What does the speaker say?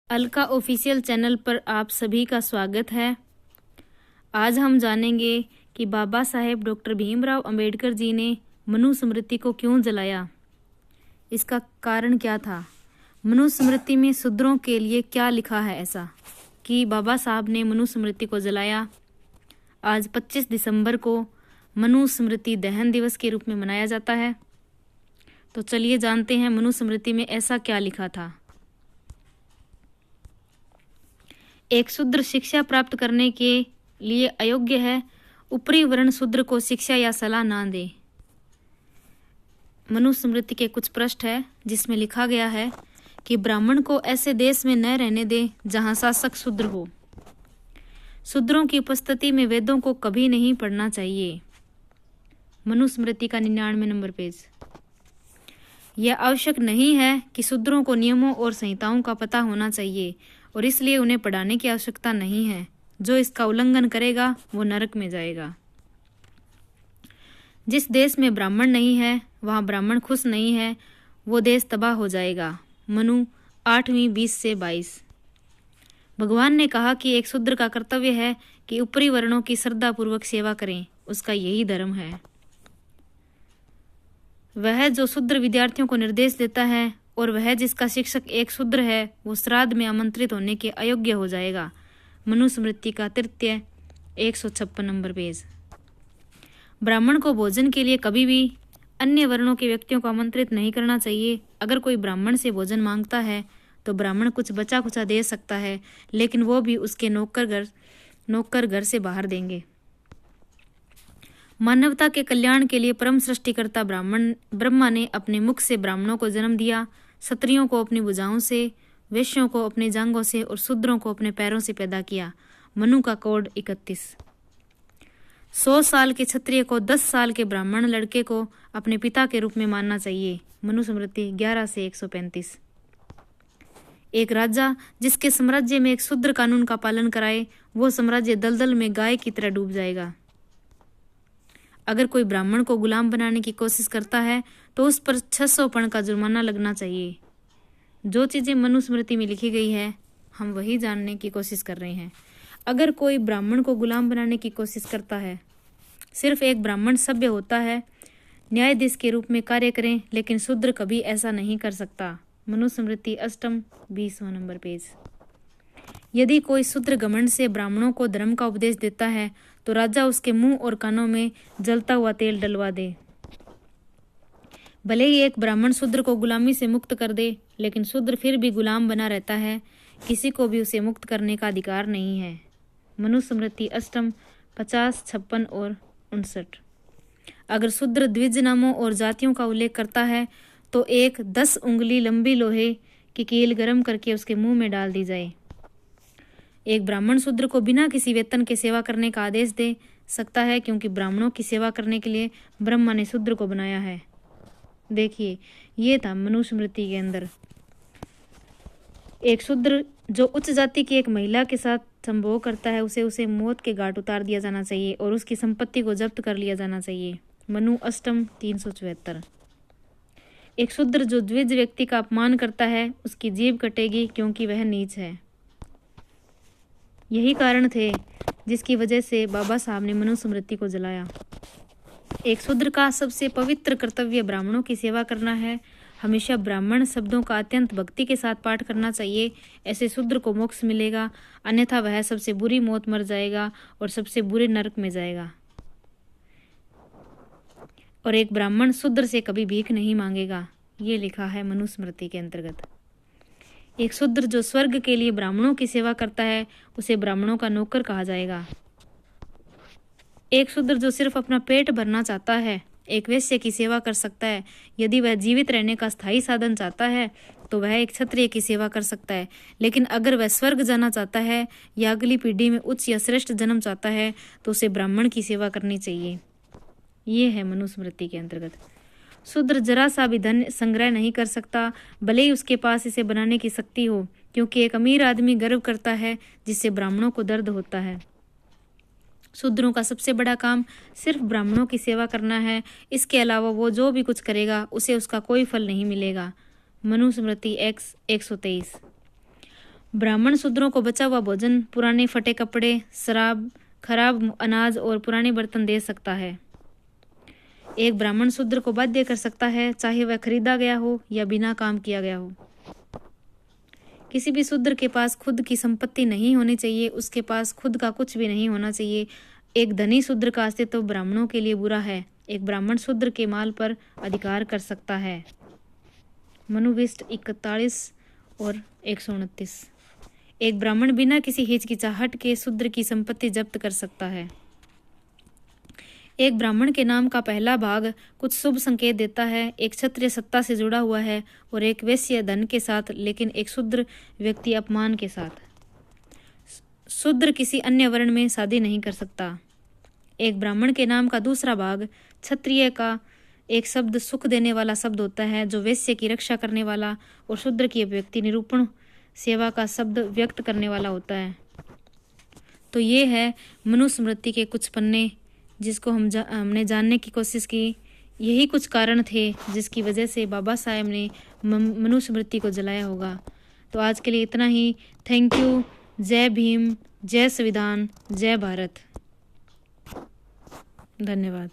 Alka official channel पर आप सभी का स्वागत है। आज हम जानेंगे कि बाबा साहेब डॉक्टर भीमराव अंबेडकर जी ने मनुस्मृति को क्यों जलाया, इसका कारण क्या था। मनुस्मृति में शूद्रों के लिए क्या लिखा है ऐसा कि बाबा साहब ने मनुस्मृति को जलाया। आज 25 दिसंबर को मनुस्मृति दहन दिवस के रूप में मनाया जाता है। तो चलिए जानते हैं मनुस्मृति में ऐसा क्या लिखा था। एक शूद्र शिक्षा प्राप्त करने के लिए अयोग्य है। ऊपरी वर्ण शूद्र को शिक्षा या सलाह ना दे। मनुस्मृति के कुछ पृष्ठ है जिसमें लिखा गया है कि ब्राह्मण को ऐसे देश में न रहने दे जहां शासक शूद्र हो। शूद्रों की उपस्थिति में वेदों को कभी नहीं पढ़ना चाहिए। मनुस्मृति का 99 नंबर पेज। यह आवश्यक नहीं है कि शूद्रों को नियमों और संहिताओं का पता होना चाहिए और इसलिए उन्हें पढ़ाने की आवश्यकता नहीं है। जो इसका उल्लंघन करेगा वो नरक में जाएगा। जिस देश में ब्राह्मण नहीं है वहाँ ब्राह्मण खुश नहीं है, वो देश तबाह हो जाएगा। मनु 8वीं 20 से 22। भगवान ने कहा कि एक शूद्र का कर्तव्य है कि ऊपरी वर्णों की श्रद्धापूर्वक सेवा करें, उसका यही धर्म है। वह जो शूद्र विद्यार्थियों को निर्देश देता है और वह जिसका शिक्षक एक शूद्र है वो श्राद्ध में आमंत्रित होने के अयोग्य हो जाएगा। मनुस्मृति का तृतीय 156 नंबर पेज। ब्राह्मण को भोजन के लिए कभी भी अन्य वर्णों के व्यक्तियों को आमंत्रित नहीं करना चाहिए। अगर कोई ब्राह्मण से भोजन मांगता है तो ब्राह्मण कुछ बचा कुचा दे सकता है, लेकिन वो भी उसके नौकर घर से बाहर देंगे। मानवता के कल्याण के लिए परम सृष्टिकर्ता ब्रह्मा ने अपने मुख से ब्राह्मणों को जन्म दिया। क्षत्रियों को अपनी भुजाओं से, वैश्यों को अपने जांघों से और शूद्रों को अपने पैरों से पैदा किया। मनु का कोड 31। 100 साल के क्षत्रिय को 10 साल के ब्राह्मण लड़के को अपने पिता के रूप में मानना चाहिए। मनुस्मृति 11 से 135। एक राजा जिसके साम्राज्य में एक शूद्र कानून का पालन कराए वो साम्राज्य दलदल में गाय की तरह डूब जाएगा। अगर कोई ब्राह्मण को गुलाम बनाने की कोशिश करता है तो उस पर 600 पण का जुर्माना लगना चाहिए। जो चीजें मनुस्मृति में लिखी गई है हम वही जानने की कोशिश कर रहे हैं। अगर कोई ब्राह्मण को गुलाम बनाने की कोशिश करता है, सिर्फ एक ब्राह्मण सभ्य होता है, न्यायाधीश के रूप में कार्य करें, लेकिन शूद्र कभी ऐसा नहीं कर सकता। मनुस्मृति अष्टम 20वां नंबर पेज। यदि कोई शूद्र घमंड से ब्राह्मणों को धर्म का उपदेश देता है तो राजा उसके मुंह और कानों में जलता हुआ तेल डलवा दे। भले ही एक ब्राह्मण शूद्र को गुलामी से मुक्त कर दे, लेकिन शूद्र फिर भी गुलाम बना रहता है। किसी को भी उसे मुक्त करने का अधिकार नहीं है। मनुस्मृति अष्टम 50, 56 और 59। अगर शूद्र द्विज नामों और जातियों का उल्लेख करता है तो एक 10 उंगली लंबी लोहे की कील गर्म करके उसके मुंह में डाल दी जाए। एक ब्राह्मण शूद्र को बिना किसी वेतन के सेवा करने का आदेश दे सकता है, क्योंकि ब्राह्मणों की सेवा करने के लिए ब्रह्मा ने शूद्र को बनाया है। देखिए, ये था मनुस्मृति के अंदर। एक शूद्र जो उच्च जाति की एक महिला के साथ संभोग करता है उसे मौत के घाट उतार दिया जाना चाहिए और उसकी संपत्ति को जब्त कर लिया जाना चाहिए। मनु अष्टम 374। एक शूद्र जो द्विज व्यक्ति का अपमान करता है उसकी जीभ कटेगी, क्योंकि वह नीच है। यही कारण थे जिसकी वजह से बाबा साहब ने मनुस्मृति को जलाया। एक शूद्र का सबसे पवित्र कर्तव्य ब्राह्मणों की सेवा करना है। हमेशा ब्राह्मण शब्दों का अत्यंत भक्ति के साथ पाठ करना चाहिए। ऐसे शूद्र को मोक्ष मिलेगा, अन्यथा वह सबसे बुरी मौत मर जाएगा और सबसे बुरे नरक में जाएगा। और एक ब्राह्मण शूद्र से कभी भीख नहीं मांगेगा, ये लिखा है मनुस्मृति के अंतर्गत। एक शूद्र जो स्वर्ग के लिए ब्राह्मणों की सेवा करता है उसे ब्राह्मणों का नौकर कहा जाएगा। एक शूद्र जो सिर्फ अपना पेट भरना चाहता है एक वेश्या की सेवा कर सकता है। यदि वह जीवित रहने का स्थायी साधन चाहता है तो वह एक क्षत्रिय की सेवा कर सकता है, लेकिन अगर वह स्वर्ग जाना चाहता है या अगली पीढ़ी में उच्च या श्रेष्ठ जन्म चाहता है तो उसे ब्राह्मण की सेवा करनी चाहिए। ये है मनुस्मृति के अंतर्गत। शूद्र जरा सा भी धन संग्रह नहीं कर सकता, भले ही उसके पास इसे बनाने की शक्ति हो, क्योंकि एक अमीर आदमी गर्व करता है जिससे ब्राह्मणों को दर्द होता है। शूद्रों का सबसे बड़ा काम सिर्फ ब्राह्मणों की सेवा करना है। इसके अलावा वो जो भी कुछ करेगा उसे उसका कोई फल नहीं मिलेगा। मनुस्मृति 123। ब्राह्मण शूद्रों को बचा हुआ भोजन, पुराने फटे कपड़े, शराब, खराब अनाज और पुराने बर्तन दे सकता है। एक ब्राह्मण शूद्र को बाध्य कर सकता है, चाहे वह खरीदा गया हो या बिना काम किया गया हो। किसी भी शूद्र के पास खुद की संपत्ति नहीं होनी चाहिए, उसके पास खुद का कुछ भी नहीं होना चाहिए। एक धनी शूद्र का अस्तित्व ब्राह्मणों के लिए बुरा है। एक ब्राह्मण शूद्र के माल पर अधिकार कर सकता है। मनुविष्ट 41 और 129। एक ब्राह्मण बिना किसी हिचकिचाहट के शूद्र की संपत्ति जब्त कर सकता है। एक ब्राह्मण के नाम का पहला भाग कुछ शुभ संकेत देता है। एक क्षत्रिय सत्ता से जुड़ा हुआ है और एक वैश्य धन के साथ, लेकिन एक शूद्र व्यक्ति अपमान के साथ। शूद्र किसी अन्य वर्ण में शादी नहीं कर सकता। एक ब्राह्मण के नाम का दूसरा भाग क्षत्रिय का एक शब्द सुख देने वाला शब्द होता है, जो वैश्य की रक्षा करने वाला, और शूद्र की अभिव्यक्ति निरूपण सेवा का शब्द व्यक्त करने वाला होता है। तो ये है मनुस्मृति के कुछ पन्ने, जिसको हमने जानने की कोशिश की। यही कुछ कारण थे जिसकी वजह से बाबा साहेब ने मनुस्मृति को जलाया होगा। तो आज के लिए इतना ही। Thank you. जय भीम, जय संविधान, जय भारत। धन्यवाद।